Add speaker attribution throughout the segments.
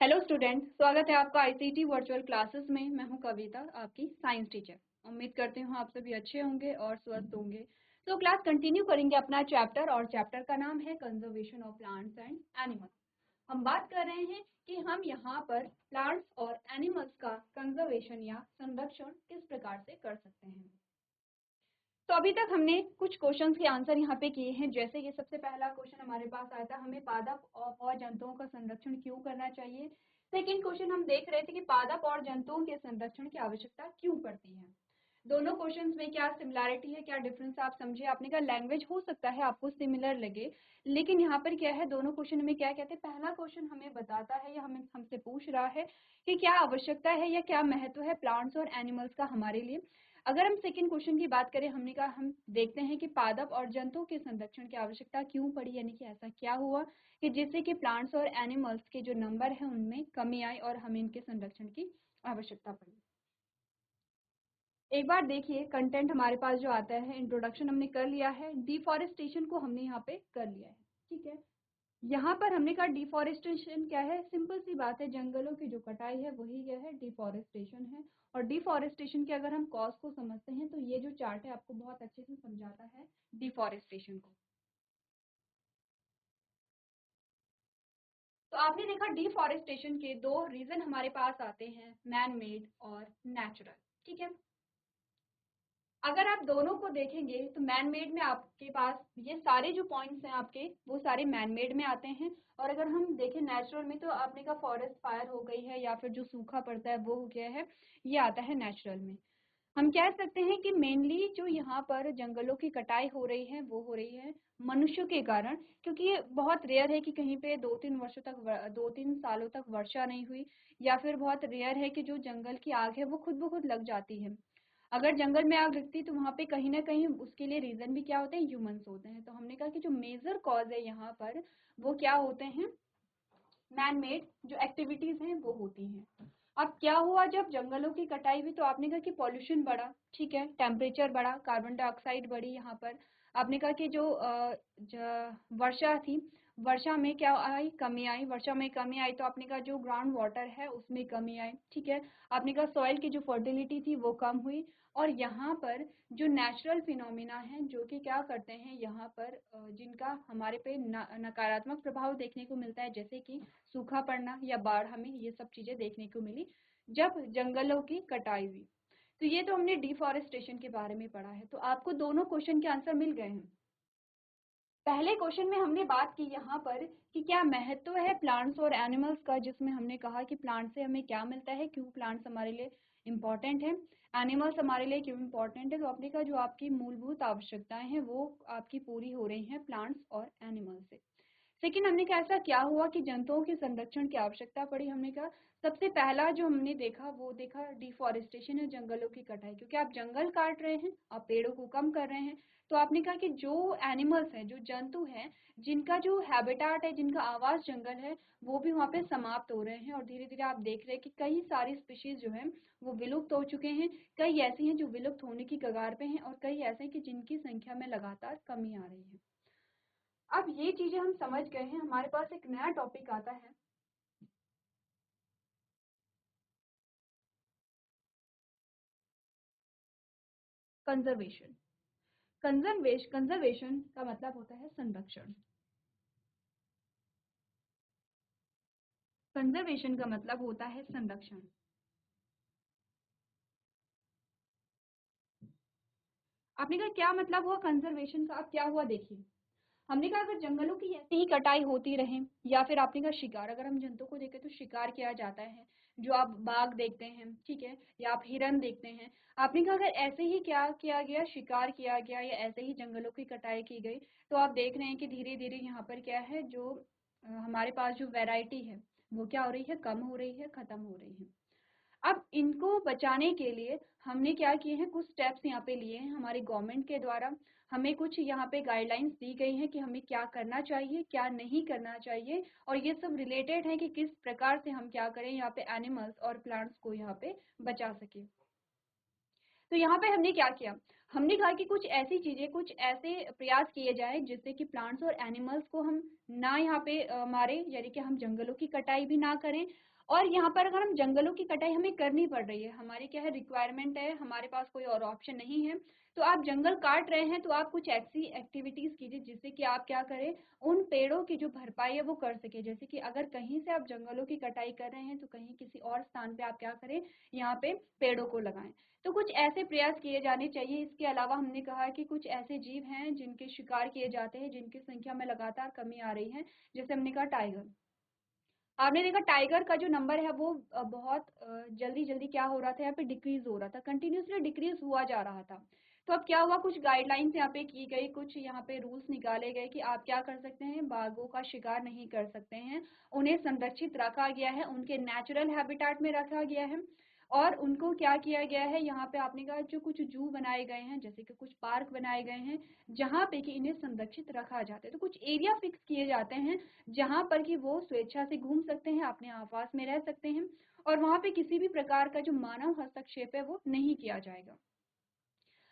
Speaker 1: Hello student, स्वागत है आपका आईसीटी वर्चुअल क्लासेस में। मैं हूं कविता, आपकी साइंस टीचर। उम्मीद करती हूं आप सभी अच्छे होंगे और स्वस्थ होंगे। तो क्लास कंटिन्यू करेंगे अपना चैप्टर, और चैप्टर का नाम है conservation of plants and animals. हम बात कर रहे हैं कि हम यहाँ पर प्लांट्स और एनिमल्स का कंजर्वेशन या संरक्षण किस प्रकार से कर सकते हैं। तो अभी तक हमने कुछ क्वेश्चंस के आंसर यहाँ पे किए हैं। जैसे कि सबसे पहला क्वेश्चन हमारे पास आया था, हमें पादप और जंतुओं का संरक्षण क्यों करना चाहिए। सेकेंड क्वेश्चन हम देख रहे थे कि पादप और जंतुओं के संरक्षण की आवश्यकता क्यों पड़ती है। दोनों क्वेश्चंस में क्या सिमिलैरिटी है, क्या डिफरेंस आप समझे। आपने कहा लैंग्वेज हो सकता है आपको सिमिलर लगे, लेकिन यहाँ पर क्या है, दोनों क्वेश्चन में क्या कहते हैं। पहला क्वेश्चन हमें बताता है या हमें हमसे पूछ रहा है कि क्या आवश्यकता है या क्या महत्व है प्लांट्स और एनिमल्स का हमारे लिए। अगर हम सेकंड क्वेश्चन की बात करें, हमने कहा हम देखते हैं कि पादप और जंतुओं के संरक्षण की आवश्यकता क्यों पड़ी, यानी कि ऐसा क्या हुआ कि जिससे कि प्लांट्स और एनिमल्स के जो नंबर है उनमें कमी आई और हमें इनके संरक्षण की आवश्यकता पड़ी। एक बार देखिए कंटेंट हमारे पास जो आता है, इंट्रोडक्शन हमने कर लिया है, डिफॉरेस्टेशन को हमने यहाँ पे कर लिया है। ठीक है, यहाँ पर हमने कहा डिफॉरेस्टेशन क्या है। सिंपल सी बात है, जंगलों की जो कटाई है वही क्या है, डिफॉरेस्टेशन है। और डिफॉरेस्टेशन के अगर हम कॉज को समझते हैं तो ये जो चार्ट है आपको बहुत अच्छे से समझाता है डिफॉरेस्टेशन को। तो आपने देखा डिफॉरेस्टेशन के दो रीजन हमारे पास आते हैं, मैन मेड और नेचुरल। ठीक है, अगर आप दोनों को देखेंगे तो मैन मेड में आपके पास ये सारे जो पॉइंट्स हैं आपके, वो सारे मैन मेड में आते हैं। और अगर हम देखें नेचुरल में, तो आपने का फॉरेस्ट फायर हो गई है या फिर जो सूखा पड़ता है वो हो गया है, ये आता है नेचुरल में। हम कह सकते हैं कि मेनली जो यहाँ पर जंगलों की कटाई हो रही है वो हो रही है मनुष्यों के कारण, क्योंकि ये बहुत रेयर है कि कहीं पे 2-3 सालों तक वर्षा नहीं हुई, या फिर बहुत रेयर है कि जो जंगल की आग है वो खुद ब खुद लग जाती है। अगर जंगल में आग लगती तो वहां पे कहीं ना कहीं उसके लिए रीजन भी क्या होते हैं, ह्यूमंस होते हैं। तो हमने कहा कि जो मेजर कॉज है यहाँ पर वो क्या होते हैं, मैन मेड जो एक्टिविटीज हैं वो होती हैं। अब क्या हुआ, जब जंगलों की कटाई हुई तो आपने कहा कि पॉल्यूशन बढ़ा, ठीक है, टेम्परेचर बढ़ा, कार्बन डाइऑक्साइड बढ़ी। यहाँ पर आपने कहा कि जो वर्षा थी, वर्षा में क्या आई, कमी आई। वर्षा में कमी आई तो आपने कहा जो ग्राउंड वाटर है उसमें कमी आई। ठीक है, आपने कहा सॉइल की जो फर्टिलिटी थी वो कम हुई। और यहाँ पर जो नेचुरल फिनोमिना है जो कि क्या करते हैं यहाँ पर, जिनका हमारे पे नकारात्मक प्रभाव देखने को मिलता है, जैसे कि सूखा पड़ना या बाढ़, हमें ये सब चीजें देखने को मिली जब जंगलों की कटाई हुई। तो ये तो हमने डिफॉरेस्टेशन के बारे में पढ़ा है। तो आपको दोनों क्वेश्चन के आंसर मिल गए हैं। पहले क्वेश्चन में हमने बात की यहाँ पर कि क्या महत्व है प्लांट्स और एनिमल्स का, जिसमें हमने कहा कि प्लांट से हमें क्या मिलता है, क्यों प्लांट्स हमारे लिए इम्पोर्टेंट है, एनिमल्स हमारे लिए क्यों इम्पोर्टेंट है। तो आपने कहा जो आपकी मूलभूत आवश्यकताएं हैं वो आपकी पूरी हो रही हैं प्लांट्स और एनिमल्स से। लेकिन हमने कहा ऐसा क्या हुआ कि जंतुओं के संरक्षण की आवश्यकता पड़ी। हमने कहा सबसे पहला जो हमने देखा वो देखा डिफॉरेस्टेशन है, जंगलों की कटाई। क्योंकि आप जंगल काट रहे हैं, आप पेड़ों को कम कर रहे हैं, तो आपने कहा कि जो एनिमल्स हैं, जो जंतु हैं, जिनका जो हैबिटाट है, जिनका आवास जंगल है, वो भी वहाँ पे समाप्त हो रहे हैं। और धीरे धीरे आप देख रहे हैं कि कई सारी स्पीशीज जो है वो विलुप्त हो चुके हैं। कई ऐसी हैं जो विलुप्त होने की कगार पे हैं, और कई ऐसे हैं कि जिनकी संख्या में लगातार कमी आ रही है। अब ये चीजें हम समझ गए हैं, हमारे पास एक नया टॉपिक आता है, कंजर्वेशन। कंजर्वेशन का मतलब होता है संरक्षण। कंजर्वेशन का मतलब होता है संरक्षण। आपने कहा क्या मतलब हुआ कंजर्वेशन का। अब क्या हुआ देखिए, हमने कहा अगर जंगलों की ऐसे ही कटाई होती रहे, या फिर आपने कहा शिकार, अगर हम जंतु को देखें तो शिकार किया जाता है, जो आप बाघ देखते हैं, ठीक है, या आप हिरन देखते हैं। आपने कहा अगर ऐसे ही क्या किया गया, शिकार किया गया, या ऐसे ही जंगलों की कटाई की गई, तो आप देख रहे हैं कि धीरे धीरे यहाँ पर क्या है, जो हमारे पास जो वैरायटी है वो क्या हो रही है, कम हो रही है, खत्म हो रही है। अब इनको बचाने के लिए हमने क्या किए हैं, कुछ स्टेप्स यहाँ पे लिए हैं हमारी गवर्नमेंट के द्वारा। हमें कुछ यहाँ पे गाइडलाइंस दी गई हैं कि हमें क्या करना चाहिए, क्या नहीं करना चाहिए, और ये सब रिलेटेड है कि किस प्रकार से हम क्या करें यहाँ पे एनिमल्स और प्लांट्स को यहाँ पे बचा सके। तो यहाँ पे हमने क्या किया, हमने कहा कि कुछ ऐसी चीजें, कुछ ऐसे प्रयास किए जाए जिससे कि प्लांट्स और एनिमल्स को हम ना यहाँ पे मारे, यानी कि हम जंगलों की कटाई भी ना करें, और यहाँ पर अगर हम जंगलों की कटाई हमें करनी पड़ रही है, हमारी क्या है रिक्वायरमेंट है, हमारे पास कोई और ऑप्शन नहीं है, तो आप जंगल काट रहे हैं तो आप कुछ ऐसी एक्टिविटीज कीजिए जिससे कि आप क्या करें, उन पेड़ों की जो भरपाई है वो कर सके। जैसे कि अगर कहीं से आप जंगलों की कटाई कर रहे हैं तो कहीं किसी और स्थान पे आप क्या करें, यहाँ पे पेड़ों को लगाएं। तो कुछ ऐसे प्रयास किए जाने चाहिए। इसके अलावा हमने कहा कि कुछ ऐसे जीव हैं जिनके शिकार किए जाते हैं, जिनकी संख्या में लगातार कमी आ रही है। जैसे हमने कहा टाइगर, आपने देखा टाइगर का जो नंबर है वो बहुत जल्दी जल्दी क्या हो रहा था, यहाँ पे डिक्रीज हो रहा था, कंटिन्यूसली डिक्रीज हुआ जा रहा था। तो अब क्या हुआ, कुछ गाइडलाइंस यहाँ पे की गई, कुछ यहाँ पे रूल्स निकाले गए कि आप क्या कर सकते हैं, बाघों का शिकार नहीं कर सकते हैं, उन्हें संरक्षित रखा गया है, उनके नेचुरल हैबिटेट में रखा गया है। और उनको क्या किया गया है, यहाँ पे आपने कहा जो कुछ जू बनाए गए हैं, जैसे कि कुछ पार्क बनाए गए हैं जहाँ पे कि इन्हें संरक्षित रखा जाता है। तो कुछ एरिया फिक्स किए जाते हैं जहाँ पर कि वो स्वेच्छा से घूम सकते हैं, अपने आवास में रह सकते हैं, और वहाँ पे किसी भी प्रकार का जो मानव हस्तक्षेप है वो नहीं किया जाएगा।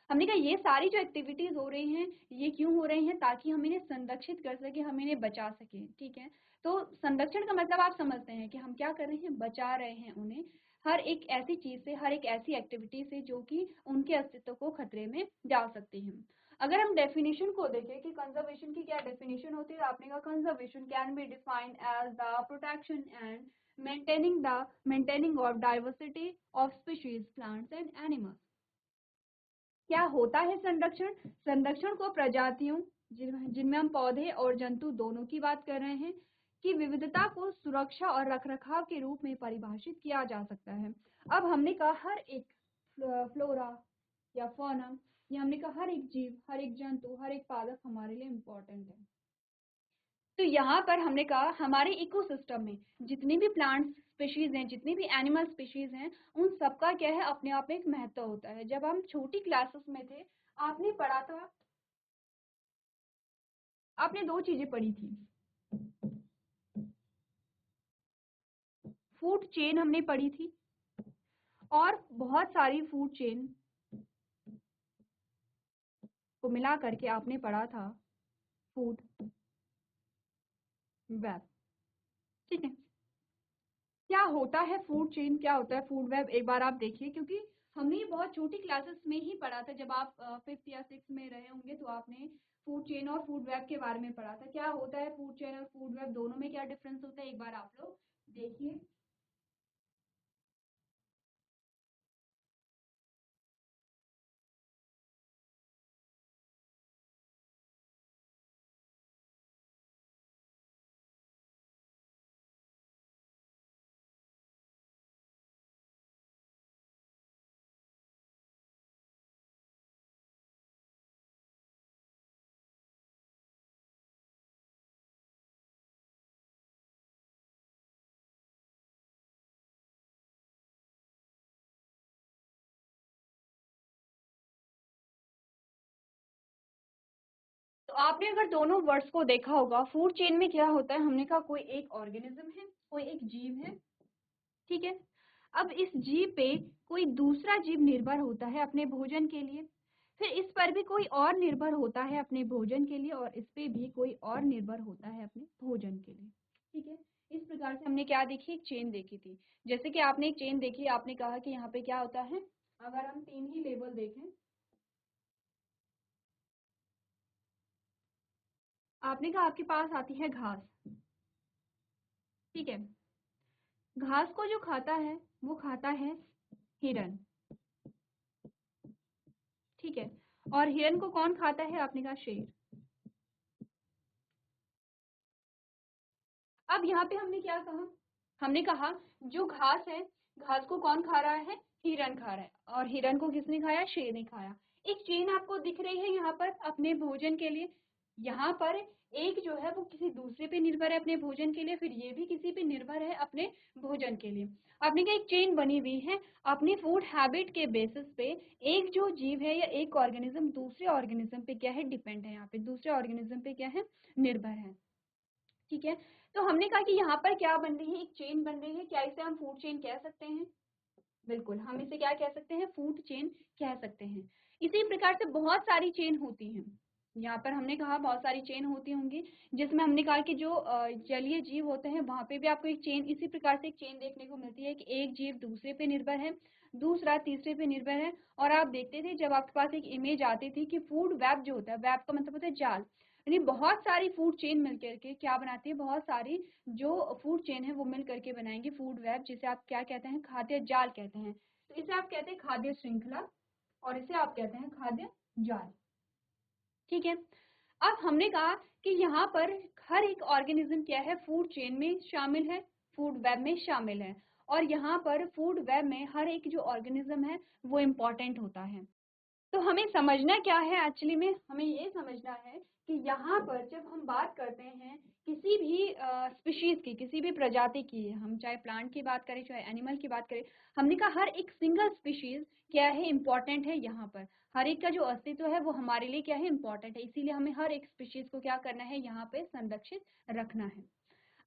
Speaker 1: हमने कहा ये सारी जो एक्टिविटीज हो रही हैं ये क्यों हो रही हैं, ताकि हम इन्हें संरक्षित कर सके, हम इन्हें बचा सके। ठीक है, तो संरक्षण का मतलब आप समझते हैं कि हम क्या कर रहे हैं, बचा रहे हैं उन्हें हर एक ऐसी चीज से, हर एक ऐसी एक्टिविटी से जो कि उनके अस्तित्व को खतरे में डाल सकती है। अगर हम डेफिनेशन को देखें कि कंजर्वेशन की क्या डेफिनेशन होती है, आपने कहा conservation can be defined as the protection and maintaining of diversity of species plants and animals. क्या होता है संरक्षण, संरक्षण को प्रजातियों जिनमें हम पौधे और जंतु दोनों की बात कर रहे हैं कि विविधता को सुरक्षा और रखरखाव के रूप में परिभाषित किया जा सकता है। अब हमने कहा हर एक फ्लोरा या फौना, या हमने कहा हर एक जीव, हर एक जंतु, हर एक पादप हमारे लिए इम्पोर्टेंट है। तो यहाँ पर हमने कहा हमारे इकोसिस्टम में जितनी भी प्लांट स्पीशीज हैं, जितनी भी एनिमल स्पीशीज हैं, उन सबका क्या है, अपने आप में एक महत्व होता है। जब हम छोटी क्लासेस में थे आपने पढ़ा था, आपने दो चीजें पढ़ी थी, फूड चेन हमने पढ़ी थी, और बहुत सारी फूड चेन को मिला करके आपने पढ़ा था फूड वेब। ठीक है, क्या होता है फूड चेन, क्या होता है फूड वेब, एक बार आप देखिए, क्योंकि हमने ये बहुत छोटी क्लासेस में ही पढ़ा था। जब आप 5th या 6th में रहे होंगे तो आपने फूड चेन और फूड वेब के बारे में पढ़ा था। क्या होता है फूड चेन और फूड वेब, दोनों में क्या डिफरेंस होता है, एक बार आप लोग देखिए। तो आपने अगर दोनों वर्ड्स को देखा होगा, फूड चेन में क्या होता है, हमने कहा कोई एक ऑर्गेनिज्म है, कोई एक जीव है। ठीक है, अब इस जीव पे कोई दूसरा जीव निर्भर होता है अपने भोजन के लिए, फिर इस पर भी कोई और निर्भर होता है अपने भोजन के लिए, और इस पे भी कोई और निर्भर होता है अपने भोजन के लिए। ठीक है, इस प्रकार से हमने क्या देखी, एक चेन देखी थी। जैसे कि आपने एक चेन देखी, आपने कहा कि यहाँ पे क्या होता है, अगर हम तीन ही लेबल देखें, आपने कहा आपके पास आती है घास। ठीक है, घास को जो खाता है वो खाता है हिरन। ठीक है, और हिरन को कौन खाता है, आपने कहा शेर। अब यहाँ पे हमने क्या कहा, हमने कहा जो घास है, घास को कौन खा रहा है, हिरन खा रहा है, और हिरन को किसने खाया, शेर ने खाया। एक चेन आपको दिख रही है यहाँ पर अपने भोजन के लिए, यहाँ पर एक जो है वो किसी दूसरे पे निर्भर है अपने भोजन के लिए, फिर ये भी किसी पे निर्भर है अपने भोजन के लिए। आपने कहा एक चेन बनी हुई है अपनी फूड हैबिट के बेसिस पे। एक जो जीव है या एक ऑर्गेनिज्म दूसरे ऑर्गेनिज्म पे क्या है, डिपेंड है, यहाँ पे दूसरे ऑर्गेनिज्म पे क्या है, निर्भर है। ठीक है, तो हमने कहा कि यहाँ पर क्या बन रही है, एक चेन बन रही है। क्या इसे हम फूड चेन कह सकते हैं, बिल्कुल हम इसे क्या कह सकते हैं, फूड चेन कह सकते हैं। इसी प्रकार से बहुत सारी चेन होती हैं। यहाँ पर हमने कहा बहुत सारी चेन होती होंगी, जिसमें हमने कहा कि जो जलीय जीव होते हैं वहां पे भी आपको एक चेन इसी प्रकार से एक चेन देखने को मिलती है कि एक जीव दूसरे पे निर्भर है, दूसरा तीसरे पे निर्भर है। और आप देखते थे जब आपके पास एक इमेज आती थी कि फूड वेब जो होता है, वेब का मतलब होता है जाल, यानी बहुत सारी फूड चेन मिल करके क्या बनाती है, बहुत सारी जो फूड चेन है वो मिल करके बनाएंगे फूड वेब, जिसे आप क्या कहते हैं, खाद्य जाल कहते हैं। तो इसे आप कहते हैं खाद्य श्रृंखला और इसे आप कहते हैं खाद्य जाल। ठीक है, अब हमने कहा कि यहाँ पर हर एक ऑर्गेनिज्म क्या है, फूड चेन में शामिल है, फूड वेब में शामिल है। और यहाँ पर फूड वेब में हर एक जो ऑर्गेनिज्म है वो इम्पोर्टेंट होता है। तो हमें समझना क्या है, एक्चुअली में हमें ये समझना है कि यहाँ पर जब हम बात करते हैं किसी भी स्पीशीज की, किसी भी प्रजाति की, हम चाहे प्लांट की बात करें चाहे एनिमल की बात करें, हमने कहा हर एक सिंगल स्पीशीज क्या है, इम्पोर्टेंट है। यहाँ पर हर एक का जो अस्तित्व है वो हमारे लिए क्या है, इम्पोर्टेंट है। इसीलिए हमें हर एक स्पीशीज को क्या करना है, यहाँ पे संरक्षित रखना है।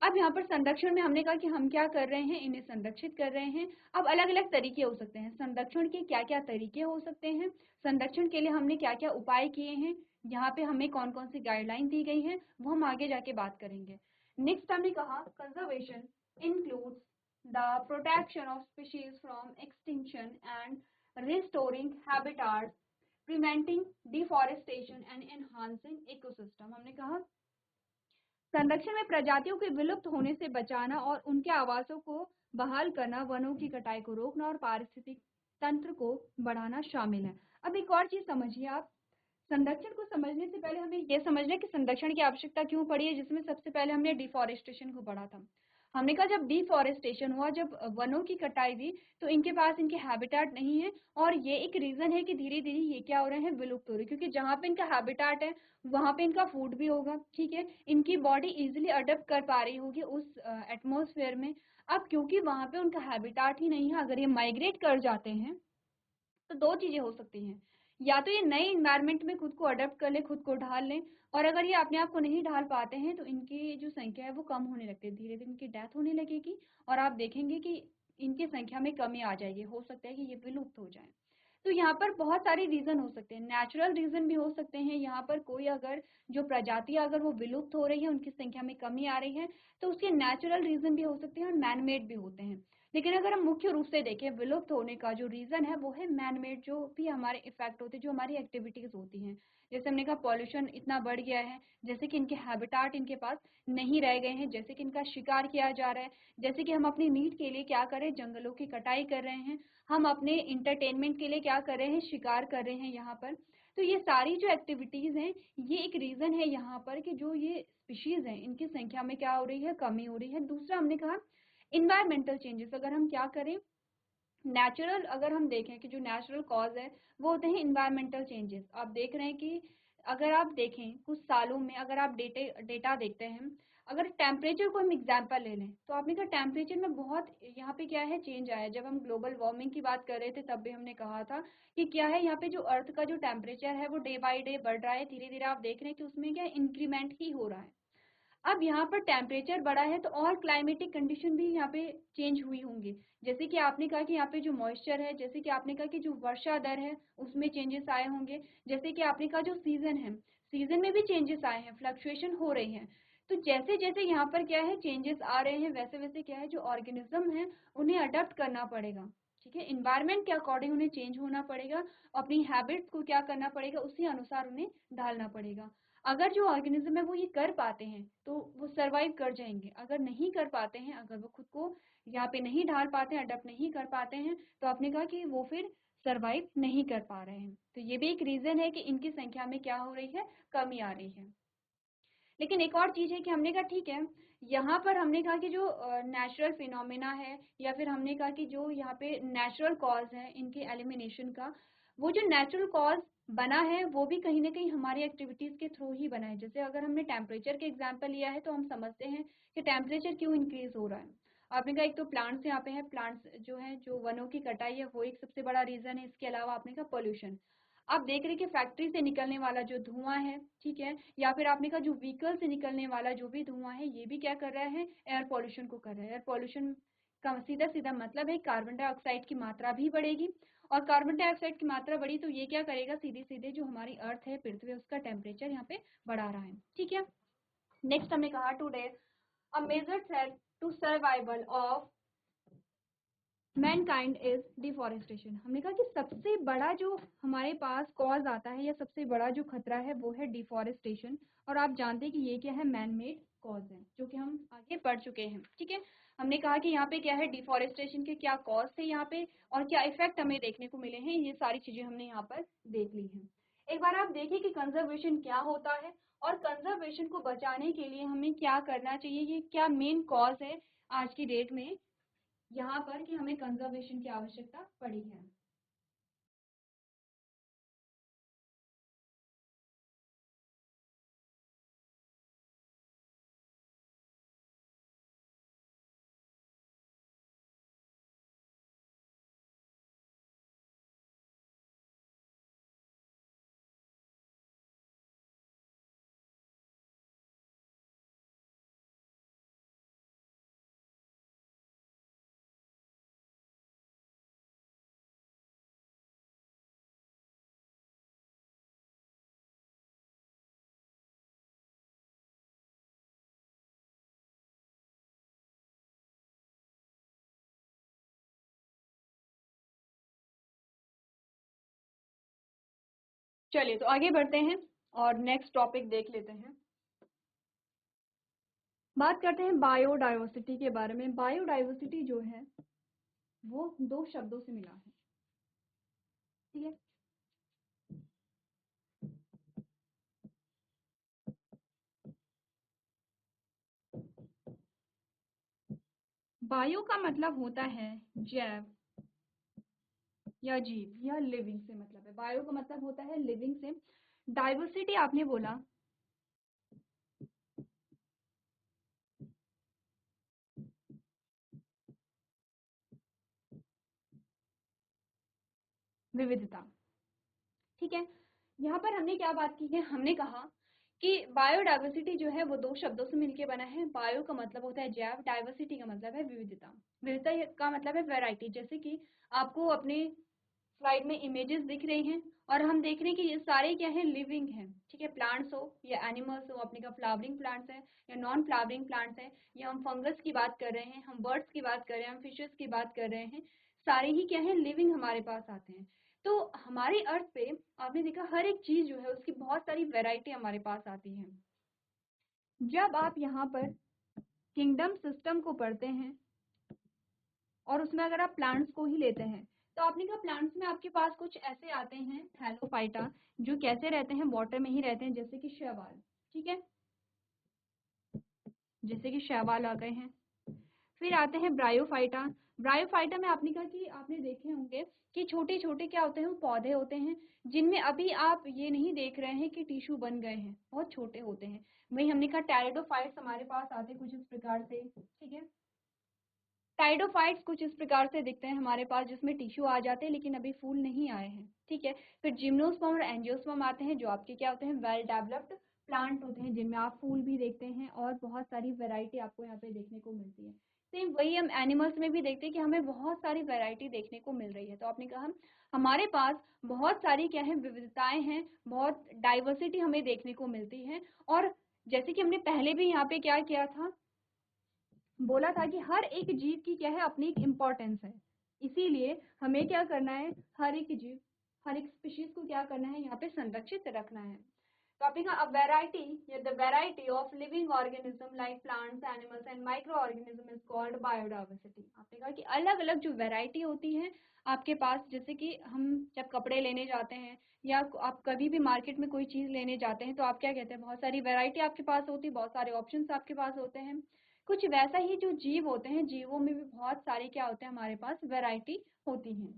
Speaker 1: अब यहाँ पर संरक्षण में हमने कहा कि हम क्या कर रहे हैं, इन्हें संरक्षित कर रहे हैं। अब अलग अलग तरीके हो सकते हैं संरक्षण के, क्या क्या तरीके हो सकते हैं, संरक्षण के लिए हमने क्या क्या उपाय किए हैं, यहाँ पे हमें कौन कौन सी गाइडलाइन दी गई हैं, वो हम आगे जाके बात करेंगे। नेक्स्ट हमने कहा conservation includes the protection of species from extinction and restoring habitats, preventing deforestation and enhancing ecosystem. हमने कहा संरक्षण में प्रजातियों के विलुप्त होने से बचाना और उनके आवासों को बहाल करना, वनों की कटाई को रोकना और पारिस्थितिक तंत्र को बढ़ाना शामिल है। अब एक और चीज समझिए आप, संरक्षण को समझने से पहले हमें यह समझना है कि संरक्षण की आवश्यकता क्यों पड़ी है, जिसमें सबसे पहले हमने डिफॉरेस्टेशन को पढ़ा था। हमने कहा जब डिफॉरेस्टेशन हुआ, जब वनों की कटाई हुई, तो इनके पास इनके हैबिटाट नहीं है, और ये एक रीजन है कि धीरे धीरे ये क्या हो रहे हैं, विलुप्त हो रहे हैं, क्योंकि जहाँ पे इनका हैबिटाट है वहां पे इनका फूड भी होगा। ठीक है, इनकी बॉडी इजिली अडेप्ट कर पा रही होगी उस एटमोसफेयर में। अब क्योंकि वहां पे उनका हैबिटाट ही नहीं है, अगर ये माइग्रेट कर जाते हैं तो दो चीजें हो सकती हैं, या तो ये नए इन्वायरमेंट में खुद को अडेप्ट कर ले, खुद को ढाल लें, और अगर ये अपने आप को नहीं ढाल पाते हैं तो इनकी जो संख्या है वो कम होने लगती है, धीरे धीरे इनकी डेथ होने लगेगी, और आप देखेंगे कि इनकी संख्या में कमी आ जाएगी, हो सकता है कि ये विलुप्त हो जाए। तो यहाँ पर बहुत सारे रीजन हो सकते हैं, नेचुरल रीजन भी हो सकते हैं। यहाँ पर कोई अगर जो प्रजातियां अगर वो विलुप्त हो रही है, उनकी संख्या में कमी आ रही है, तो उसके नेचुरल रीजन भी हो सकते हैं और मैन मेड भी होते हैं। लेकिन अगर हम मुख्य रूप से देखें, विलुप्त होने का जो रीजन है वो है मैन मेड, जो भी हमारे इफेक्ट होते हैं, जो हमारी एक्टिविटीज होती हैं। जैसे हमने कहा पॉल्यूशन इतना बढ़ गया है, जैसे कि इनके हैबिटाट इनके पास नहीं रह गए हैं, जैसे कि इनका शिकार किया जा रहा है, जैसे कि हम अपनी मीट के लिए क्या करें, जंगलों की कटाई कर रहे हैं, हम अपने इंटरटेनमेंट के लिए क्या कर रहे हैं, शिकार कर रहे हैं यहाँ पर। तो ये सारी जो एक्टिविटीज हैं, ये एक रीजन है यहाँ पर कि जो ये स्पीशीज हैं इनकी संख्या में क्या हो रही है, कमी हो रही है। दूसरा हमने कहा इन्वायरमेंटल चेंजेस, अगर हम क्या करें, नेचुरल अगर हम देखें कि जो नेचुरल कॉज है वो होते हैं इन्वायरमेंटल चेंजेस। आप देख रहे हैं कि अगर आप देखें कुछ सालों में, अगर आप डेटा देखते हैं, अगर टेम्परेचर को हम एग्जाम्पल ले लें, तो आपने कहा टेम्परेचर में बहुत यहाँ पे क्या है, चेंज आया है। जब हम ग्लोबल वार्मिंग की बात कर रहे थे तब भी हमने कहा था कि क्या है, यहाँ पे जो अर्थ का जो टेम्परेचर है वो डे बाई डे बढ़ रहा है, धीरे धीरे आप देख रहे हैं कि उसमें क्या इंक्रीमेंट ही हो रहा है। अब यहाँ पर टेम्परेचर बढ़ा है तो और क्लाइमेटिक कंडीशन भी यहाँ पे चेंज हुई होंगी। जैसे कि आपने कहा कि यहाँ पे जो मॉइस्चर है, जैसे कि आपने कहा कि जो वर्षा दर है उसमें चेंजेस आए होंगे, जैसे कि आपने कहा जो सीजन है, सीजन में भी चेंजेस आए हैं, फ्लक्चुएशन हो रही है। तो जैसे जैसे यहाँ पर क्या है, चेंजेस आ रहे हैं, वैसे वैसे क्या है, जो ऑर्गेनिज्म है उन्हें अडेप्ट करना पड़ेगा। ठीक है, इन्वायरमेंट के अकॉर्डिंग उन्हें चेंज होना पड़ेगा, अपनी हैबिट्स को क्या करना पड़ेगा, उसी अनुसार उन्हें ढालना पड़ेगा। अगर जो ऑर्गेनिज्म है वो ये कर पाते हैं तो वो सरवाइव कर जाएंगे, अगर नहीं कर पाते हैं, अगर वो खुद को यहाँ पे नहीं ढाल पाते हैं, अडप्ट नहीं कर पाते हैं, तो आपने कहा कि वो फिर सरवाइव नहीं कर पा रहे हैं। तो ये भी एक रीजन है कि इनकी संख्या में क्या हो रही है, कमी आ रही है। लेकिन एक और चीज है कि हमने कहा ठीक है, यहाँ पर हमने कहा कि जो नेचुरल फिनोमेना है, या फिर हमने कहा कि जो यहाँ पे नेचुरल कॉज है इनके एलिमिनेशन का, वो जो नेचुरल कॉज बना है वो भी कहीं ना कहीं हमारी एक्टिविटीज के थ्रू ही बना है। जैसे अगर हमने टेम्परेचर के एग्जाम्पल लिया है तो हम समझते हैं कि टेम्परेचर क्यों इंक्रीज हो रहा है। आपने कहा एक तो प्लांट्स यहाँ पे है, प्लांट्स जो है, जो वनों की कटाई है वो एक सबसे बड़ा रीजन है। इसके अलावा आपने कहा पोल्यूशन, आप देख रहे हैं कि फैक्ट्री से निकलने वाला जो धुआं है, ठीक है, या फिर आपने कहा जो व्हीकल से निकलने वाला जो भी धुआं है, ये भी क्या कर रहा है, एयर पॉल्यूशन को कर रहा है। एयर पॉल्यूशन का सीधा सीधा मतलब है कार्बन डाइऑक्साइड की मात्रा भी बढ़ेगी, और कार्बन डाइऑक्साइड की मात्रा बढ़ी तो ये क्या करेगा, सीधे सीधे जो हमारी अर्थ है, पृथ्वी, उसका टेम्परेचर यहाँ पे बढ़ा रहा है। ठीक है, नेक्स्ट हमें कहा today a major threat to survival of mankind is deforestation. हमने कहा कि सबसे बड़ा जो हमारे पास कॉज आता है या सबसे बड़ा जो खतरा है वो है डिफॉरेस्टेशन। और आप जानते हैं कि ये क्या है, मैन मेड कॉज है, जो कि हम आगे पढ़ चुके हैं। ठीक है, हमने कहा कि यहाँ पे क्या है, डिफॉरेस्टेशन के क्या कॉज थे यहाँ पे और क्या इफेक्ट हमें देखने को मिले हैं, ये सारी चीजें हमने यहाँ पर देख ली हैं। एक बार आप देखिए कि कंजर्वेशन क्या होता है और कंजर्वेशन को बचाने के लिए हमें क्या करना चाहिए, ये क्या मेन कॉज है आज की डेट में यहाँ पर कि हमें कंजर्वेशन की आवश्यकता पड़ी है। चलिए तो आगे बढ़ते हैं और नेक्स्ट टॉपिक देख लेते हैं। बात करते हैं बायोडाइवर्सिटी के बारे में। बायोडाइवर्सिटी जो है वो दो शब्दों से मिला है। ठीक है, बायो का मतलब होता है जैव या जीव या लिविंग से मतलब है। बायो का मतलब होता है लिविंग से। डाइवर्सिटी आपने बोला, विविधता। ठीक है, यहाँ पर हमने क्या बात की है, हमने कहा कि बायोडाइवर्सिटी जो है वो दो शब्दों से मिलकर बना है। बायो का मतलब होता है जैव, डाइवर्सिटी का मतलब है विविधता। विविधता का मतलब है वैरायटी। जैसे कि आपको अपने स्लाइड में इमेजेस दिख रही हैं और हम देख रहे हैं कि ये सारे क्या है, लिविंग हैं। ठीक है, प्लांट्स हो या एनिमल्स हो, अपने का फ्लावरिंग प्लांट्स है या नॉन फ्लावरिंग प्लांट्स है, या हम फंगस की बात कर रहे हैं, हम बर्ड्स की बात कर रहे हैं, हम फिशेस की बात कर रहे हैं, सारे ही क्या है, लिविंग हमारे पास आते हैं। तो हमारी अर्थ पे आपने देखा हर एक चीज जो है उसकी बहुत सारी वैरायटी हमारे पास आती है। जब आप यहाँ पर किंगडम सिस्टम को पढ़ते हैं और उसमें अगर आप प्लांट्स को ही लेते हैं तो आपने कहा प्लांट्स में आपके पास कुछ ऐसे आते हैं थैलोफाइटा, जो कैसे रहते हैं, वाटर में ही रहते हैं, जैसे कि शैवाल। ठीक है, जैसे कि शैवाल आ गए हैं। फिर आते हैं ब्रायोफाइटा। ब्रायोफाइटा में आपने कहा कि आपने देखे होंगे कि छोटे छोटे क्या होते हैं, वो पौधे होते हैं जिनमें अभी आप ये नहीं देख रहे हैं कि टिश्यू बन गए हैं, बहुत छोटे होते हैं। वही हमने कहा टेरिडोफाइट्स हमारे पास आते हैं कुछ इस प्रकार से। ठीक है, टाइडोफाइट्स कुछ इस प्रकार से दिखते हैं हमारे पास, जिसमें टिश्यू आ जाते हैं लेकिन अभी फूल नहीं आए हैं। ठीक है, फिर जिम्नोस्पर्म और एंजियोस्पर्म आते हैं, जो आपके क्या होते हैं, वेल डेवलप्ड प्लांट होते हैं, जिनमें आप फूल भी देखते हैं और बहुत सारी वैरायटी आपको यहाँ पे देखने को मिलती है। सेम वही हम एनिमल्स में भी देखते हैं कि हमें बहुत सारी वैरायटी देखने को मिल रही है। तो आपने कहा हमारे पास बहुत सारी क्या है, विविधताएं हैं, बहुत डाइवर्सिटी हमें देखने को मिलती है। और जैसे कि हमने पहले भी यहाँ पे क्या किया था, बोला था कि हर एक जीव की क्या है, अपनी एक इम्पोर्टेंस है। इसीलिए हमें क्या करना है, हर एक जीव, हर एक स्पीशीज को क्या करना है, यहाँ पे संरक्षित रखना है। तो आपने कहा वैरायटी या the variety of living organism like plants, animals and micro organism is called biodiversity. आपने कहा कि अलग अलग जो वैरायटी होती है आपके पास, जैसे कि हम जब कपड़े लेने जाते हैं या आप कभी भी मार्केट में कोई चीज लेने जाते हैं तो आप क्या कहते हैं, बहुत सारी वैरायटी आपके पास होती है, बहुत सारे ऑप्शंस आपके पास होते हैं। कुछ वैसा ही जो जीव होते हैं, जीवों में भी बहुत सारे क्या होते हैं, हमारे पास वैरायटी होती है।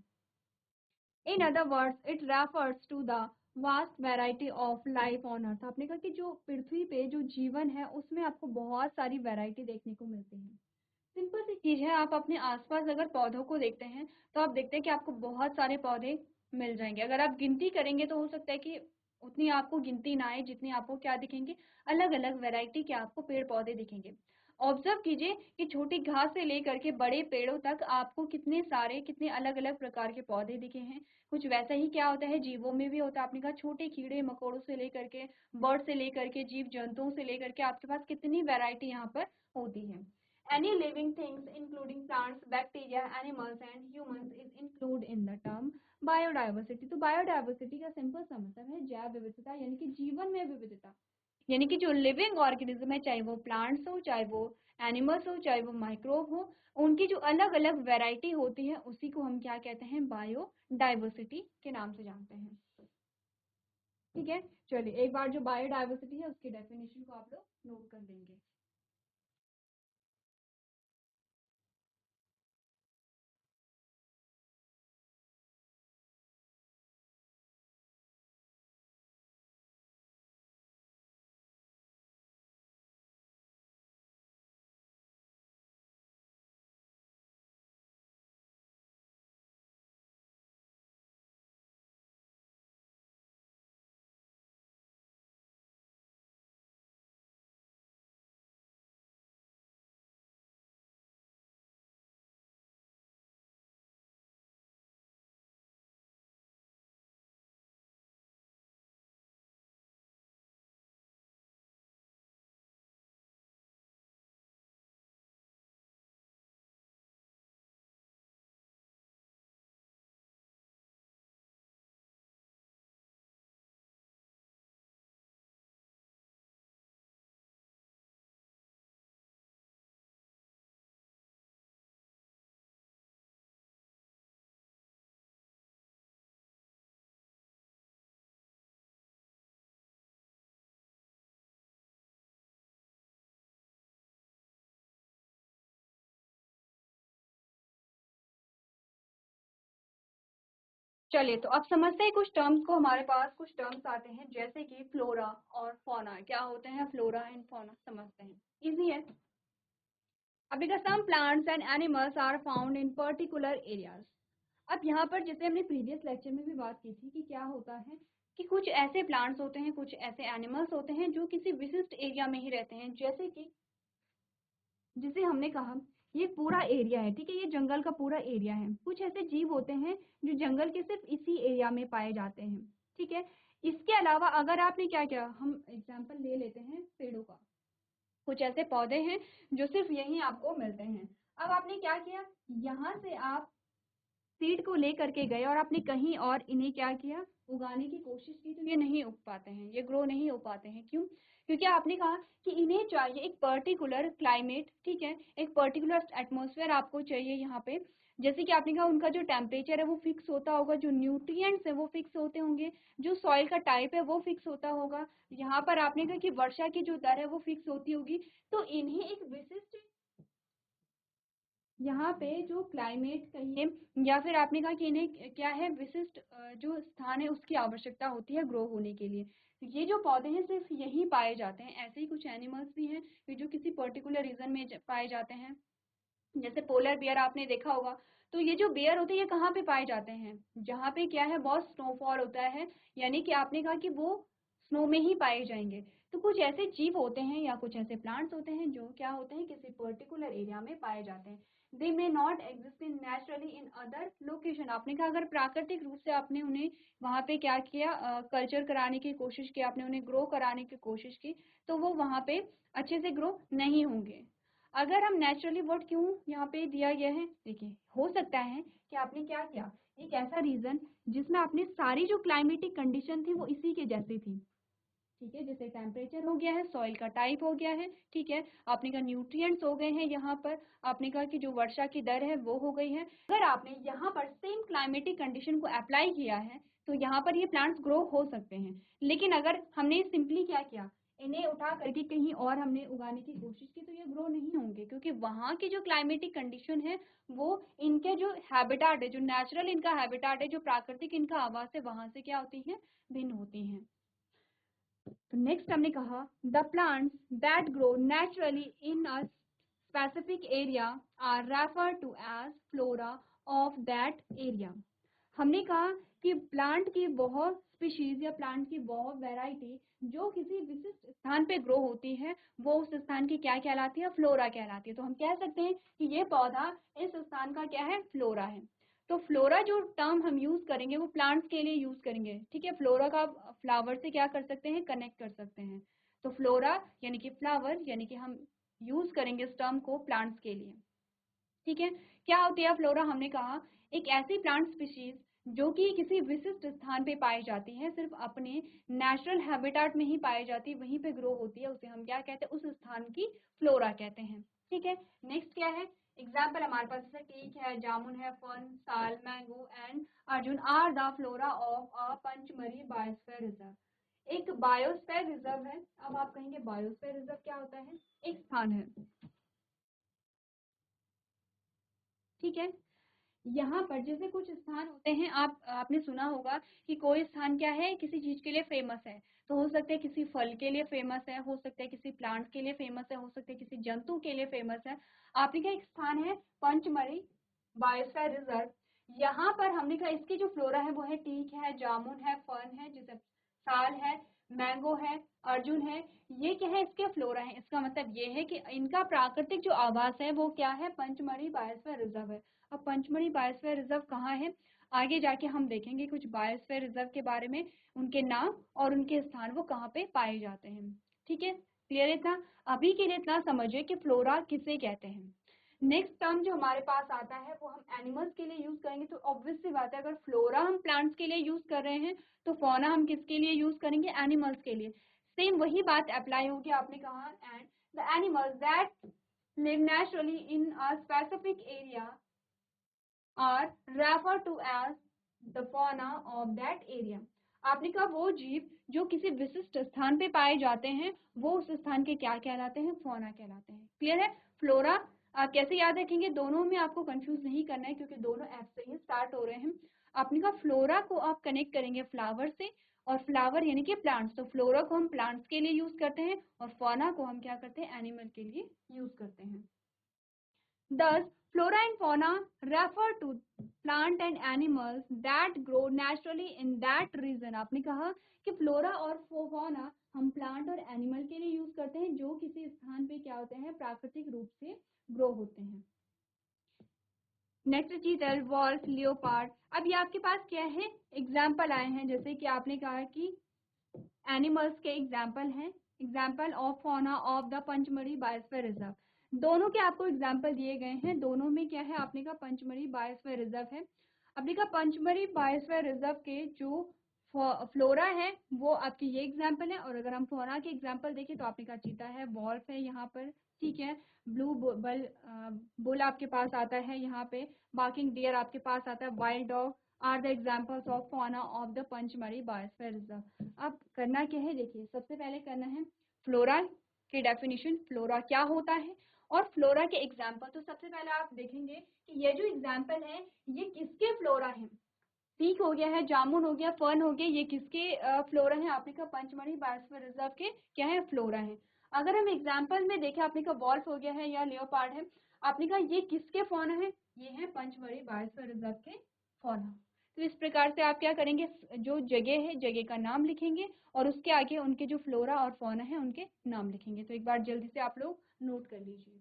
Speaker 1: In other words it refers to the vast variety of life on earth. आपने कहा कि जो पृथ्वी पे जो जीवन है उसमें आपको बहुत सारी वैरायटी देखने को मिलती है। सिंपल सी चीज है, आप अपने आसपास अगर पौधों को देखते हैं तो आप देखते हैं कि आपको बहुत सारे पौधे मिल जाएंगे। अगर आप गिनती करेंगे तो हो सकता है कि उतनी आपको गिनती ना आए जितनी आपको क्या दिखेंगे, अलग अलग वैरायटी के आपको पेड़ पौधे दिखेंगे। ऑब्जर्व कीजिए कि छोटी घास से लेकर के बड़े पेड़ों तक आपको कितने अलग अलग प्रकार के पौधे दिखे हैं। कुछ वैसा ही क्या होता है जीवों में भी होता है। आपने कहा छोटे कीड़े मकोड़ों से लेकर के, बर्ड से लेकर के, जीव जंतुओं से लेकर के आपके पास कितनी वैरायटी यहाँ पर होती है। Any living things including plants, bacteria, animals and humans is included in the term biodiversity। तो बायोडाइवर्सिटी का सिंपल सा मतलब है जैव विविधता, यानी कि जीवन में विविधता। यानी कि जो लिविंग ऑर्गेनिज्म है, चाहे वो प्लांट्स हो, चाहे वो एनिमल्स हो, चाहे वो माइक्रोब हो, उनकी जो अलग अलग वैरायटी होती है उसी को हम क्या कहते हैं, बायोडाइवर्सिटी के नाम से जानते हैं। ठीक है, चलिए एक बार जो बायोडाइवर्सिटी है उसकी डेफिनेशन को आप लोग नोट कर देंगे। चलिए तो अब समझते हैं कुछ टर्म्स को। हमारे पास कुछ टर्म्स आते हैं जैसे कि फ्लोरा और फौना। क्या होते हैं फ्लोरा एंड फौना, समझते हैं, इजी है। अब देखा, some plants and animals are found in particular areas. अब यहाँ पर जैसे हमने प्रीवियस लेक्चर में भी बात की थी कि क्या होता है कि कुछ ऐसे प्लांट्स होते हैं, कुछ ऐसे एनिमल्स होते हैं जो किसी विशिष्ट एरिया में ही रहते हैं। जैसे कि जिसे हमने कहा ये पूरा एरिया है, ठीक है, ये जंगल का पूरा एरिया है। कुछ ऐसे जीव होते हैं जो जंगल के सिर्फ इसी एरिया में पाए जाते हैं, ठीक है। इसके अलावा अगर आपने क्या किया, हम एग्जांपल ले लेते हैं पेड़ों का। कुछ ऐसे पौधे हैं जो सिर्फ यहीं आपको मिलते हैं। अब आपने क्या किया, यहाँ से आप सीड को लेकर के गए और आपने कहीं और इन्हें क्या किया, उगाने की कोशिश की, तो ये नहीं उग पाते हैं, ये ग्रो नहीं हो पाते हैं। क्यों? क्योंकि आपने कहा कि इन्हें चाहिए एक पर्टिकुलर क्लाइमेट, ठीक है, एक पर्टिकुलर एटमॉस्फेयर आपको चाहिए यहाँ पे। जैसे कि आपने कहा उनका जो टेम्परेचर है वो फिक्स होता होगा, जो न्यूट्रिएंट्स है वो फिक्स होते होंगे, जो सॉइल का टाइप है वो फिक्स होता होगा। यहाँ पर आपने कहा कि वर्षा की जो दर है वो फिक्स होती होगी। तो इन्हें एक विशिष्ट यहाँ पे जो क्लाइमेट कहिए, या फिर आपने कहा कि इन्हें क्या है, विशिष्ट जो स्थान है उसकी आवश्यकता होती है ग्रो होने के लिए। ये जो पौधे हैं सिर्फ यहीं पाए जाते हैं। ऐसे ही कुछ एनिमल्स भी हैं कि जो किसी पर्टिकुलर रीजन में पाए जाते हैं। जैसे पोलर बियर आपने देखा होगा। तो ये जो बियर होते हैं ये कहाँ पे पाए जाते हैं, जहाँ पे क्या है बहुत स्नोफॉल होता है, यानी कि आपने कहा कि वो स्नो में ही पाए जाएंगे। तो कुछ ऐसे जीव होते हैं या कुछ ऐसे प्लांट्स होते हैं जो क्या होते हैं किसी पर्टिकुलर एरिया में पाए जाते हैं। They may not exist in naturally in other location. आपने कहा अगर प्राकृतिक रूप से आपने उन्हें वहां पे क्या किया, कल्चर कराने की कोशिश की, आपने उन्हें ग्रो कराने की कोशिश की, तो वो वहां पे अच्छे से ग्रो नहीं होंगे। अगर हम नेचुरली वर्ड क्यों यहाँ पे दिया गया है, देखिए हो सकता है कि आपने क्या किया, एक ऐसा रीजन जिसमें आपने सारी जो क्लाइमेटिक कंडीशन थी वो इसी के जैसी थी, ठीक है, जैसे टेम्परेचर हो गया है, सॉइल का टाइप हो गया है, ठीक है, आपने कहा न्यूट्रिएंट्स हो गए हैं यहाँ पर, आपने कहा कि जो वर्षा की दर है वो हो गई है। अगर आपने यहाँ पर सेम क्लाइमेटिक कंडीशन को अप्लाई किया है तो यहाँ पर ये प्लांट्स ग्रो हो सकते हैं। लेकिन अगर हमने सिंपली क्या किया, इन्हें उठा करके कहीं और हमने उगाने की कोशिश की, तो ये ग्रो नहीं होंगे, क्योंकि वहाँ की जो क्लाइमेटिक कंडीशन है वो इनके जो हैबिटाट है, जो नेचुरल इनका हैबिटाट है, जो प्राकृतिक इनका आवास है, वहां से क्या होती है, भिन्न होती हैं। तो नेक्स्ट हमने कहा the plants that grow naturally in a specific area are refer to as flora of that area. हमने कहा कि प्लांट की बहुत स्पीशीज या प्लांट की वो वैरायटी जो किसी विशिष्ट स्थान पे ग्रो होती है वो उस स्थान की क्या कहलाती है? फ्लोरा कहलाती है। तो हम कह सकते हैं कि ये पौधा इस स्थान का क्या है? फ्लोरा है। तो फ्लोरा जो टर्म हम यूज करेंगे वो प्लांट्स के लिए यूज करेंगे, ठीक है। फ्लोरा का फ्लावर से क्या कर सकते हैं? कनेक्ट कर सकते हैं। तो फ्लोरा यानी कि फ्लावर, यानी कि हम यूज करेंगे इस टर्म को प्लांट्स के लिए, ठीक है। क्या होती है फ्लोरा? हमने कहा एक ऐसी प्लांट स्पीशीज जो कि किसी विशिष्ट स्थान पे पाई जाती है, सिर्फ अपने नेचुरल हैबिटेट में ही पाई जाती है, वहीं पे ग्रो होती है, उसे हम क्या कहते हैं? उस स्थान की फ्लोरा कहते हैं, ठीक है। नेक्स्ट क्या है? एग्जाम्पल हमारे पास जैसे टीक है, जामुन है, fern, sal, mango and arjun are the flora of a Panchmarhi biosphere reserve. एक बायोस्फीयर रिजर्व है। अब आप कहेंगे बायोस्फीयर रिजर्व क्या होता है? एक स्थान है, ठीक है। यहाँ पर जैसे कुछ स्थान होते हैं, आपने सुना होगा कि कोई स्थान क्या है? किसी चीज के लिए फेमस है। तो हो सकता है किसी फल के लिए फेमस है, हो सकता है किसी प्लांट के लिए फेमस है, हो सकता है किसी जंतु के लिए फेमस है। आपने कहा एक स्थान है पंचमढ़ी बायोस्फीयर रिजर्व। यहाँ पर हमने कहा इसकी जो फ्लोरा है वो है टीक है, जामुन है, फर्न है, जैसे साल है, मैंगो है, अर्जुन है। ये क्या है? इसके फ्लोरा है। इसका मतलब ये है कि इनका प्राकृतिक जो आवास है वो क्या है? पंचमढ़ी बायोस्फीयर रिजर्व है। अब पंचमढ़ी बायोस्फीयर रिजर्व कहाँ है? आगे जाके हम देखेंगे कुछ बायोस्फीयर रिजर्व के बारे में, उनके नाम और उनके स्थान वो कहाँ पे पाए जाते हैं, ठीक है। क्लियर है इतना? अभी के लिए इतना समझिए कि फ्लोरा किसे कहते हैं। नेक्स्ट टर्म जो हमारे पास आता है वो हम एनिमल्स के लिए यूज करेंगे। तो ऑब्वियस सी बात है, अगर फ्लोरा हम प्लांट्स के लिए यूज कर रहे हैं तो फौना हम किसके लिए यूज करेंगे? एनिमल्स के लिए। सेम वही बात अप्लाई होगी। आपने कहा and the animals that live naturally in a specific area are referred to as the fauna of that area। आपने कहा वो जीव जो किसी विशिष्ट स्थान पे पाए जाते हैं वो उस स्थान के क्या कहलाते हैं? फौना कहलाते हैं। क्लियर है? फ्लोरा कैसे याद रखेंगे? दोनों में आपको कंफ्यूज नहीं करना है क्योंकि दोनों एफ से ही स्टार्ट हो रहे हैं। आपने कहा फ्लोरा को आप कनेक्ट करेंगे फ्लावर से, और फ्लावर यानी कि प्लांट्स, तो फ्लोरा को हम प्लांट्स के लिए यूज करते हैं और फौना को हम क्या करते हैं? एनिमल के लिए यूज करते हैं। Thus, flora and fauna refer to plant and animals that grow naturally in that region। आपने कहा कि फ्लोरा और fauna हम प्लांट और एनिमल के लिए यूज करते हैं जो किसी स्थान पे क्या होते हैं? प्राकृतिक रूप से ग्रो होते हैं। नेक्स्ट चीज है वॉल्फ, लियोपार्ड। अब ये आपके पास क्या है? एग्जाम्पल आए हैं, जैसे कि आपने कहा कि एनिमल्स के एग्जाम्पल हैं। Example of fauna of the Panchmarhi biosphere reserve. दोनों के आपको एग्जाम्पल दिए गए हैं। दोनों में क्या है? आपने कहा पंचमढ़ी बायोस्फीयर रिजर्व है। आपने कहा पंचमढ़ी बायोस्फीयर रिजर्व के जो फ्लोरा है वो आपके ये एग्जाम्पल है, और अगर हम फौना के एग्जाम्पल देखें तो आपने कहा चीता है, वॉल्फ है यहाँ पर, ठीक है। ब्लू बुल आपके पास आता है यहाँ पे, बार्किंग डियर आपके पास आता है, wild dog are the examples of fauna of the Panchmarhi biosphere reserve. अब करना क्या है? देखिए, सबसे पहले करना है फ्लोरा की डेफिनेशन, फ्लोरा क्या होता है और फ्लोरा के एग्जाम्पल। तो सबसे पहले आप देखेंगे कि ये जो एग्जाम्पल है ये किसके फ्लोरा है? पीक हो गया है, जामुन हो गया, फर्न हो गया, ये किसके फ्लोरा है? आपने कहा पंचमढ़ी बायोस्फीयर रिजर्व के क्या है? फ्लोरा है। अगर हम एग्जाम्पल में देखें, आपने कहा वॉल्फ हो गया है या लियोपार्ड है, आपने कहा ये किसके फौना है? ये है पंचमढ़ी बायोस्फीयर रिजर्व के फौना। तो इस प्रकार से आप क्या करेंगे? जो जगह है जगह का नाम लिखेंगे और उसके आगे उनके जो फ्लोरा और फौना है उनके नाम लिखेंगे। तो एक बार जल्दी से आप लोग नोट कर लीजिए।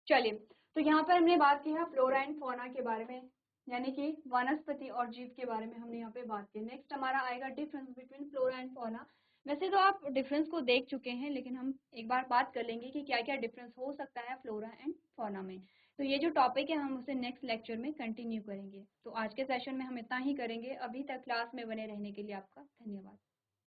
Speaker 1: चलिए, तो यहाँ पर हमने बात की है फ्लोरा एंड फौना के बारे में, यानी कि वनस्पति और जीव के बारे में हमने यहाँ पे बात की। नेक्स्ट हमारा आएगा difference between flora and fauna. वैसे तो आप डिफरेंस को देख चुके हैं, लेकिन हम एक बार बात कर लेंगे कि क्या क्या डिफरेंस हो सकता है फ्लोरा एंड फौना में। तो ये जो टॉपिक है हम उसे नेक्स्ट लेक्चर में कंटिन्यू करेंगे। तो आज के सेशन में हम इतना ही करेंगे। अभी तक क्लास में बने रहने के लिए आपका धन्यवाद।